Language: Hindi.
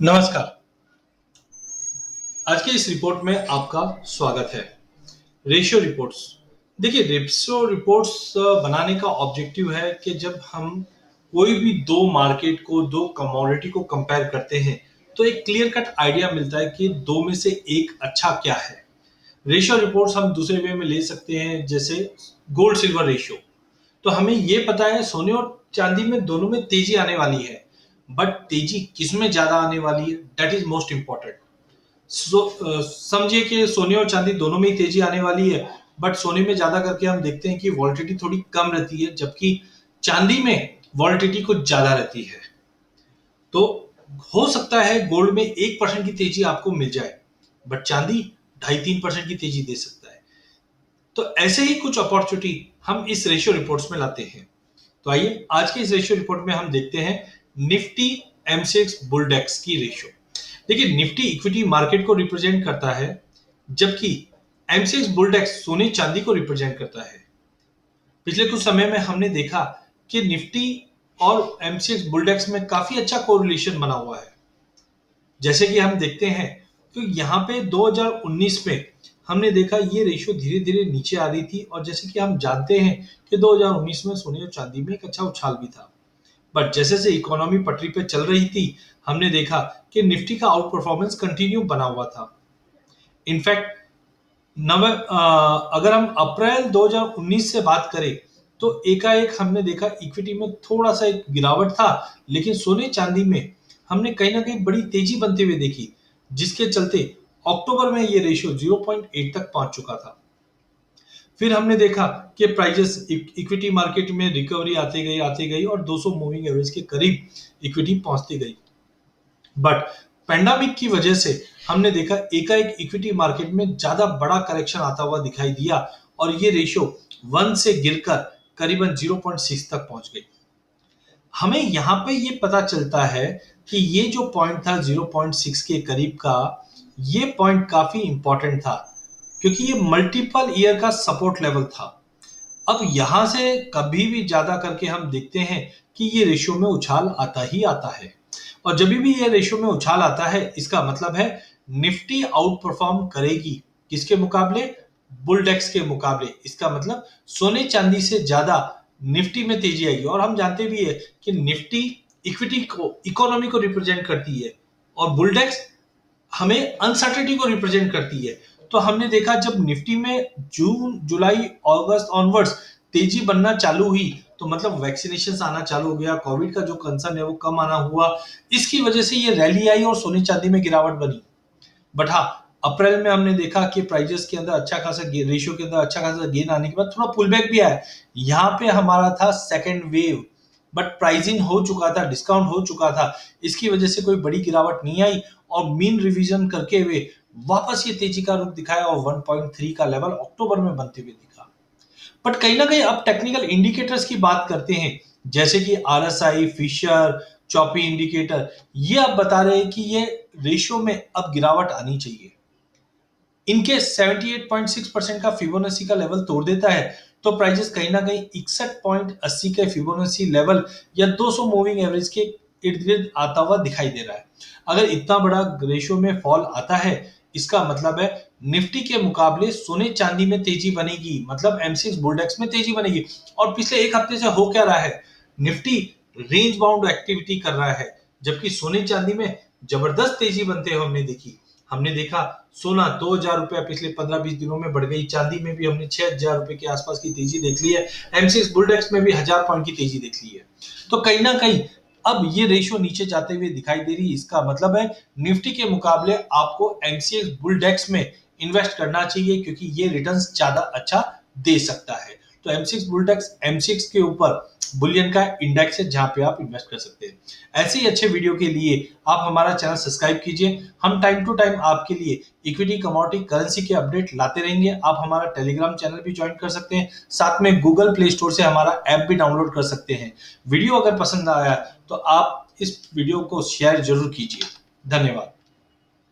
नमस्कार। आज के इस रिपोर्ट में आपका स्वागत है। Ratio reports. देखिए, रेशियो रिपोर्ट्स बनाने का ऑब्जेक्टिव है कि जब हम कोई भी दो मार्केट को, दो कमोडिटी को कंपेयर करते हैं तो एक क्लियर कट आइडिया मिलता है कि दो में से एक अच्छा क्या है। रेशियो रिपोर्ट्स हम दूसरे वे में ले सकते हैं, जैसे गोल्ड सिल्वर रेशियो। तो हमें ये पता है सोने और चांदी में दोनों में तेजी आने वाली है, बट तेजी किस में ज्यादा आने वाली है, दैट इज मोस्ट इंपॉर्टेंट। समझिए कि सोने और चांदी दोनों में ही तेजी आने वाली है, बट सोने में ज्यादा करके हम देखते हैं कि वॉलिटिलिटी थोड़ी कम रहती है, जबकि चांदी में वॉलिटिलिटी कुछ ज्यादा रहती है। तो हो सकता है गोल्ड में 1% की तेजी आपको मिल जाए, बट चांदी 2.5-3% की तेजी दे सकता है। तो ऐसे ही कुछ अपॉर्चुनिटी हम इस रेशियो रिपोर्ट्स में लाते हैं। तो आइए आज के इस रेशियो रिपोर्ट में हम देखते हैं निफ्टी एमसीएक्स बुलडेक्स की रेशियो। देखिए, निफ्टी इक्विटी मार्केट को रिप्रेजेंट करता है, जबकि एमसीएक्स बुलडेक्स सोने चांदी को रिप्रेजेंट करता है। पिछले कुछ समय में हमने देखा कि निफ्टी और एमसीएक्स बुलडेक्स में काफी अच्छा कोरिलेशन बना हुआ है। जैसे कि हम देखते हैं कि यहाँ पे 2019 में हमने देखा ये रेशियो धीरे धीरे नीचे आ रही थी, और जैसे कि हम जानते हैं कि 2019 में सोने और चांदी में एक अच्छा उछाल भी था। बट जैसे जैसे इकोनॉमी पटरी पे चल रही थी, हमने देखा कि निफ्टी का आउट परफॉर्मेंस कंटिन्यू बना हुआ था। इनफैक्ट अगर हम अप्रैल 2019 से बात करें तो एकाएक हमने देखा इक्विटी में थोड़ा सा एक गिरावट था, लेकिन सोने चांदी में हमने कहीं ना कहीं बड़ी तेजी बनते हुए देखी, जिसके चलते अक्टूबर में ये रेशियो 0.8 तक पहुंच चुका था। फिर हमने देखा कि प्राइजेस इक्विटी मार्केट में रिकवरी आती गई और 200 मूविंग एवरेज के करीब इक्विटी पहुंचती गई। बट पेंडेमिक की वजह से हमने देखा एकाएक इक्विटी मार्केट में ज्यादा बड़ा करेक्शन आता हुआ दिखाई दिया, और ये रेशियो 1 से गिरकर करीबन 0.6 तक पहुंच गई। हमें यहाँ पे ये पता चलता है कि ये जो पॉइंट था 0.6 के करीब का, ये पॉइंट काफी इंपॉर्टेंट था, क्योंकि ये मल्टीपल ईयर का सपोर्ट लेवल था। अब यहां से कभी भी ज्यादा करके हम देखते हैं कि ये रेशियो में उछाल आता ही आता है, और जब भी ये रेशियो में उछाल आता है इसका मतलब है निफ्टी आउट परफॉर्म करेगी। किसके मुकाबले? बुलडेक्स के मुकाबले। इसका मतलब सोने चांदी से ज्यादा निफ्टी में तेजी आएगी, और हम जानते भी है कि निफ्टी इक्विटी को, इकोनॉमी को रिप्रेजेंट करती है, और बुलडेक्स हमें अनसर्टेनिटी को रिप्रेजेंट करती है। तो हमने देखा जब निफ्टी में जून जुलाई अगस्त ऑनवर्ड्स तेजी बनना चालू हुई, तो मतलब वैक्सीनेशन आना चालू हो गया, कोविड का जो कंसर्न है वो कम आना हुआ, इसकी वजह से ये रैली आई और सोने चांदी में गिरावट बनी। बट हाँ, अप्रैल में हमने देखा कि प्राइजेस के अंदर अच्छा खासा रेशियो के अंदर अच्छा खासा गेन आने के बाद थोड़ा पुल बैक भी आया। यहाँ पे हमारा था सेकेंड वेव, बट प्राइसिंग हो चुका था, डिस्काउंट हो चुका था, इसकी वजह से कोई बड़ी गिरावट नहीं आई, और मीन रिवीजन करके हुए वापस ये तेजी का रुख दिखाया, और 1.3 का लेवल अक्टूबर में बनते हुए दिखा। बट कहीं ना कहीं अब टेक्निकल इंडिकेटर्स की बात करते हैं, जैसे कि आरएसआई, फिशर, चॉपी इंडिकेटर, ये अब बता रहे हैं कि ये रेशियो में अब गिरावट आनी चाहिए। इनके 78.6% का फिबोनाची का लेवल तोड़ देता है, तो प्राइजेस कहीं ना कहीं 61.80 के फिबोनाची लेवल या 200 मूविंग एवरेज के इर्द गिर्द आता हुआ दिखाई दे रहा है। अगर इतना बड़ा रेशियो में फॉल आता है, इसका मतलब है निफ्टी के मुकाबले सोने चांदी में तेजी बनेगी, मतलब एमसीएक्स बुलडेक्स में तेजी बनेगी। और पिछले एक हफ्ते से हो क्या रहा है? निफ्टी रेंज बाउंड एक्टिविटी कर रहा है, जबकि सोने चांदी में जबरदस्त तेजी बनते हुए हमने देखा सोना 2000 रुपया पिछले 15-20 दिनों में बढ़ गई, चांदी में भी हमने 6000 रुपए के आसपास की तेजी देख ली है, एमसीएक्स बुलडेक्स में भी 1000 पॉइंट की तेजी देख ली है। तो कहीं ना कहीं अब ये रेशियो नीचे जाते हुए दिखाई दे रही है। इसका मतलब है निफ्टी के मुकाबले आपको एमसीएक्स बुलडेक्स में इन्वेस्ट करना चाहिए, क्योंकि ये रिटर्न्स ज्यादा अच्छा दे सकता है। तो एमसीएक्स बुलडेक्स एमसीएक्स के ऊपर बुलियन का इंडेक्स है, जहां पे आप इन्वेस्ट कर सकते हैं। ऐसे ही अच्छे वीडियो के लिए आप हमारा चैनल सब्सक्राइब कीजिए। हम टाइम टू टाइम आपके लिए इक्विटी, कमोडिटी, करेंसी के अपडेट लाते रहेंगे। आप हमारा टेलीग्राम चैनल भी ज्वाइन कर सकते हैं, साथ में गूगल प्ले स्टोर से हमारा ऐप भी डाउनलोड कर सकते हैं। वीडियो अगर पसंद आया तो आप इस वीडियो को शेयर जरूर कीजिए। धन्यवाद।